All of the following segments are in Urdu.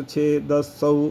6, 10, 100,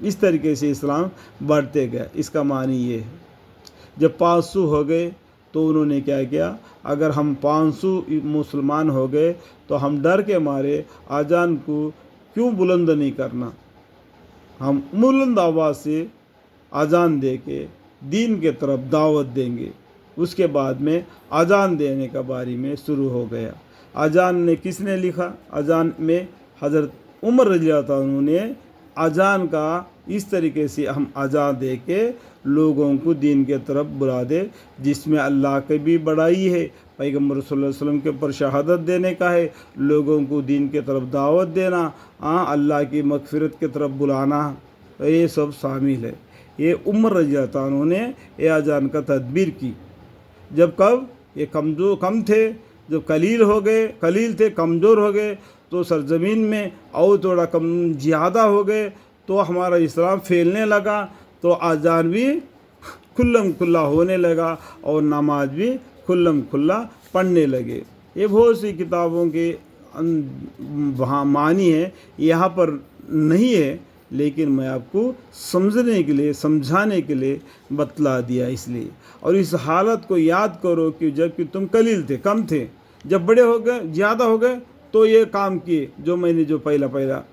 اس طریقے سے اسلام بڑھتے گیا۔ اس کا معنی یہ ہے جب 500 ہو گئے تو انہوں نے کیا کیا، اگر ہم 500 مسلمان ہو گئے تو ہم ڈر کے مارے اذان کو کیوں بلند نہیں کرنا، ہم بلند آواز سے اذان دے کے دین کے طرف دعوت دیں گے۔ اس کے بعد میں اذان دینے کا بارے میں شروع ہو گیا۔ اذان نے کس نے لکھا؟ اذان میں حضرت عمر رضی اللہ عنہ نے اذان کا اس طریقے سے ہم اذان دے کے لوگوں کو دین کے طرف بلا دے، جس میں اللہ کی بھی بڑائی ہے، پیغمبر صلی اللہ علیہ وسلم کے اوپر شہادت دینے کا ہے، لوگوں کو دین کے طرف دعوت دینا، اللہ کی مغفرت کی طرف بلانا، یہ سب شامل ہے۔ یہ عمر رضی اللہ عنہ نے یہ اذان کا تدبیر کی۔ جب یہ کم تھے، جب قلیل تھے، کمزور ہو گئے تو سرزمین میں اور تھوڑا زیادہ ہو گئے تو ہمارا اسلام پھیلنے لگا، تو اذان بھی کھلم کھلا ہونے لگا اور نماز بھی کھلم کھلا پڑھنے لگے۔ یہ بہت سی کتابوں کے وہاں معنی ہے، یہاں پر نہیں ہے، لیکن میں آپ کو سمجھنے کے لیے، سمجھانے کے لیے بتلا دیا اس لیے۔ اور اس حالت کو یاد کرو کہ جب کہ تم قلیل تھے، کم تھے، جب بڑے ہو گئے، زیادہ ہو گئے تو یہ کام کیے جو میں نے جو پہلا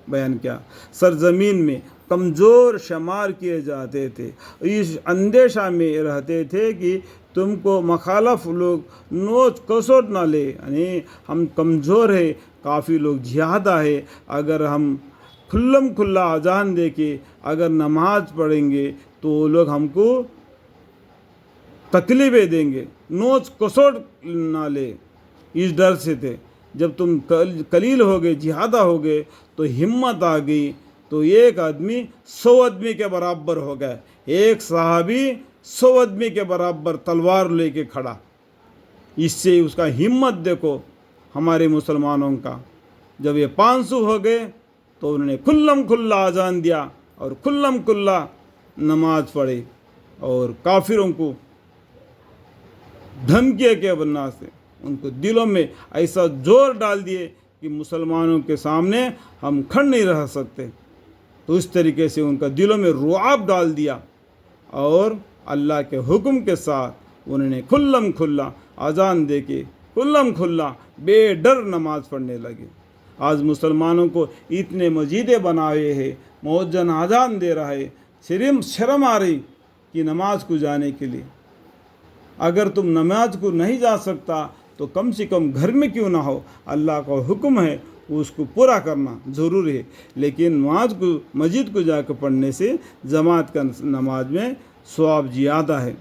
بیان کیا۔ سرزمین میں کمزور شمار کیے جاتے تھے، اس اندیشہ میں رہتے تھے کہ تم کو مخالف لوگ نوچ کسوٹ نہ لے، یعنی ہم کمزور ہیں، کافی لوگ زیادہ ہے، اگر ہم کھلم کھلا اذان دے کے اگر نماز پڑھیں گے تو وہ لوگ ہم کو تکلیفیں دیں گے، نوچ کسوٹ نہ لے، اس ڈر سے تھے۔ جب تم قلیل ہو گئے، زیادہ ہو گئے تو ہمت آ گئی، تو ایک آدمی 100 آدمی کے برابر ہو گئے، ایک صحابی 100 آدمی کے برابر تلوار لے کے کھڑا۔ اس سے اس کا ہمت دیکھو ہمارے مسلمانوں کا۔ جب یہ 500 ہو گئے تو انہوں نے کھلم کھلا اذان دیا اور کھلم کھلا نماز پڑھی، اور کافروں کو دھمکیے کے بنا سے ان کو دلوں میں ایسا زور ڈال دیے کہ مسلمانوں کے سامنے ہم کھڑ نہیں رہ سکتے، تو اس طریقے سے ان کا دلوں میں رعب ڈال دیا، اور اللہ کے حکم کے ساتھ انہوں نے کھلم کھلا اذان دے کے کھلم کھلا بے ڈر نماز پڑھنے لگے۔ آج مسلمانوں کو اتنے مسجدیں بنائے ہیں، مؤذن اذان دے رہا ہے، شرم آ رہی کہ نماز کو جانے کے لیے۔ اگر تم نماز کو نہیں جا سکتا تو کم سے کم گھر میں کیوں نہ ہو، اللہ کا حکم ہے اس کو پورا کرنا ضروری ہے، لیکن نماز کو مسجد کو جا کے پڑھنے سے جماعت کا نماز میں ثواب زیادہ ہے۔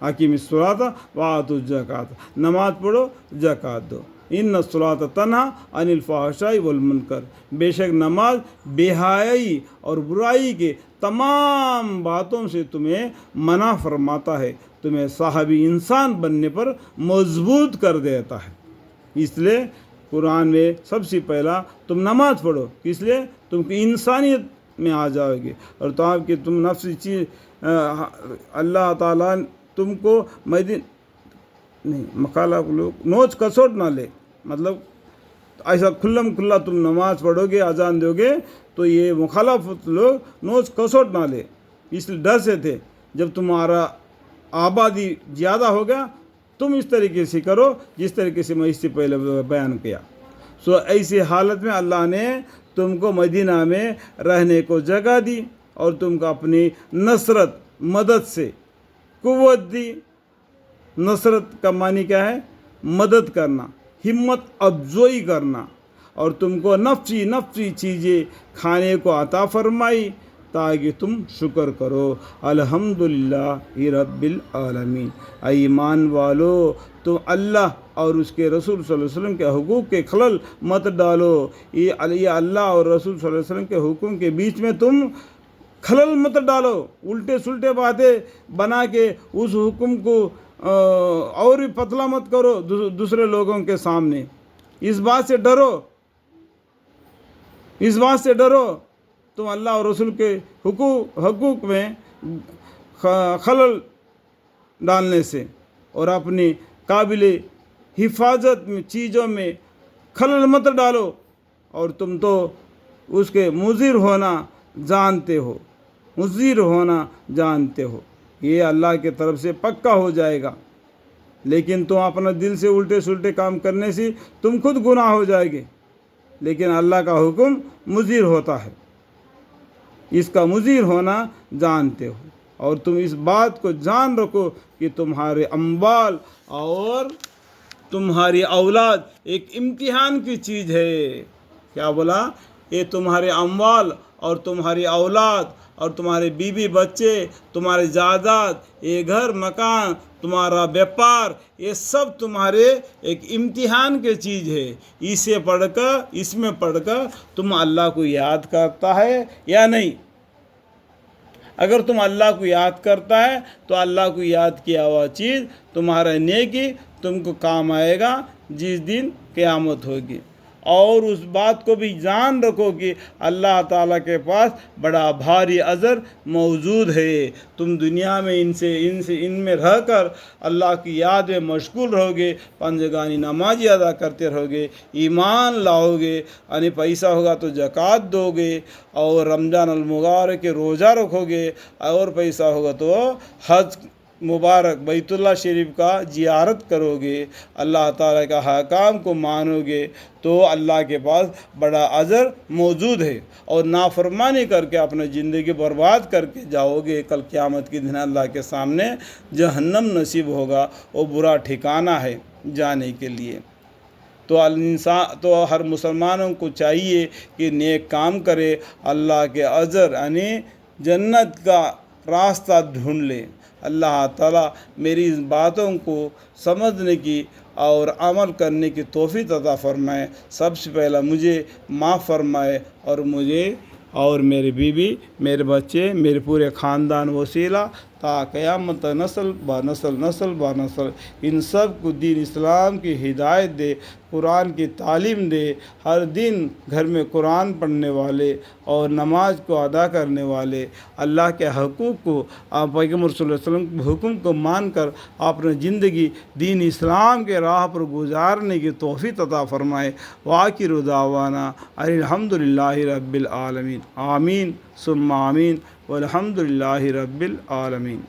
اقیموا الصلاۃ وآتوا الزکاۃ، نماز پڑھو، زکوٰۃ دو، ان الصلاۃ تنہی عن الفحشاء والمنکر، بے شک نماز بے حیائی اور برائی کے تمام باتوں سے تمہیں منع فرماتا ہے، تمہیں صاحبی انسان بننے پر مضبوط کر دیتا ہے۔ اس لیے قرآن میں سب سے پہلا تم نماز پڑھو، کس لیے؟ تم کی انسانیت میں آ جاؤ گے، اور تو آپ کی تم نفسی چیز اللہ تعالیٰ تم کو مخالف لوگ نوچ کسوٹ نہ لے، مطلب ایسا کھلم کھلا تم نماز پڑھو گے، اذان دو گے تو یہ مخالف لوگ نوچ کسوٹ نہ لے، اس ڈر سے تھے۔ جب تمہارا آبادی زیادہ ہو گیا تم اس طریقے سے کرو جس طریقے سے میں اس سے پہلے بیان کیا۔ ایسی حالت میں اللہ نے تم کو مدینہ میں رہنے کو جگہ دی، اور تم کو اپنی نصرت مدد سے قوت دی۔ نصرت کا معنی کیا ہے؟ مدد کرنا، ہمت افزائی کرنا، اور تم کو نفسی چیزیں کھانے کو عطا فرمائی تاکہ تم شکر کرو۔ الحمدللہ رب العالمین۔ ایمان والو، تم اللہ اور اس کے رسول صلی اللہ علیہ وسلم کے حقوق کے خلل مت ڈالو۔ یہ اللہ اور رسول صلی اللہ علیہ وسلم کے حکم کے بیچ میں تم خلل مت ڈالو، الٹے سلٹے باتیں بنا کے اس حکم کو اور بھی پتلا مت کرو دوسرے لوگوں کے سامنے۔ اس بات سے ڈرو تم اللہ اور رسول کے حقوق میں خلل ڈالنے سے، اور اپنی قابل حفاظت میں چیزوں میں خلل مت ڈالو، اور تم تو اس کے مضر ہونا جانتے ہو۔ مضر ہونا جانتے ہو، یہ اللہ کی طرف سے پکا ہو جائے گا۔ لیکن تم اپنا دل سے الٹے سلٹے کام کرنے سے تم خود گناہ ہو جائے گے، لیکن اللہ کا حکم مضر ہوتا ہے، اس کا مضر ہونا جانتے ہو۔ اور تم اس بات کو جان رکھو کہ تمہارے اموال اور تمہاری اولاد ایک امتحان کی چیز ہے۔ کیا بولا؟ یہ تمہارے اموال اور تمہاری اولاد اور تمہارے بیوی بچے، تمہارے جائیداد، یہ گھر مکان، تمہارا بیپار، یہ سب تمہارے ایک امتحان کی چیز ہے۔ اس میں پڑھ کر تم اللہ کو یاد کرتا ہے یا نہیں؟ اگر تم اللہ کو یاد کرتا ہے تو اللہ کو یاد کیا ہوا چیز تمہارا نیکی تم کو کام آئے گا جس دن قیامت ہوگی۔ اور اس بات کو بھی جان رکھو کہ اللہ تعالیٰ کے پاس بڑا بھاری اجر موجود ہے۔ تم دنیا میں ان میں رہ کر اللہ کی یاد میں مشغول رہو گے، پنجگانی نمازی ادا کرتے رہو گے، ایمان لاؤ گے، یعنی پیسہ ہوگا تو زکوٰۃ دو گے، اور رمضان المبارک کے روزہ رکھو گے، اور پیسہ ہوگا تو حج مبارک بیت اللہ شریف کا زیارت کرو گے، اللہ تعالیٰ کا حکام کو مانو گے، تو اللہ کے پاس بڑا اجر موجود ہے۔ اور نافرمانی کر کے اپنی زندگی برباد کر کے جاؤ گے، کل قیامت کے دن اللہ کے سامنے جہنم نصیب ہوگا، وہ برا ٹھکانہ ہے جانے کے لیے۔ تو ہر مسلمانوں کو چاہیے کہ نیک کام کرے، اللہ کے اجر یعنی جنت کا راستہ ڈھونڈ لے۔ اللہ تعالیٰ میری اس باتوں کو سمجھنے کی اور عمل کرنے کی توفیق عطا فرمائے۔ سب سے پہلا مجھے معاف فرمائے، اور مجھے اور میری بیوی، میرے بچے، میرے پورے خاندان وسیلہ تا قیامت نسل با نسل ان سب کو دین اسلام کی ہدایت دے، قرآن کی تعلیم دے، ہر دن گھر میں قرآن پڑھنے والے اور نماز کو ادا کرنے والے، اللہ کے حقوق کو، پیغمبر صلی اللہ علیہ وسلم کے حکم کو مان کر اپنی زندگی دین اسلام کے راہ پر گزارنے کی توفیق عطا فرمائے۔ وآخر دعوانا الحمدللہ رب العالمین، آمین ثم آمین، والحمدللہ رب العالمین۔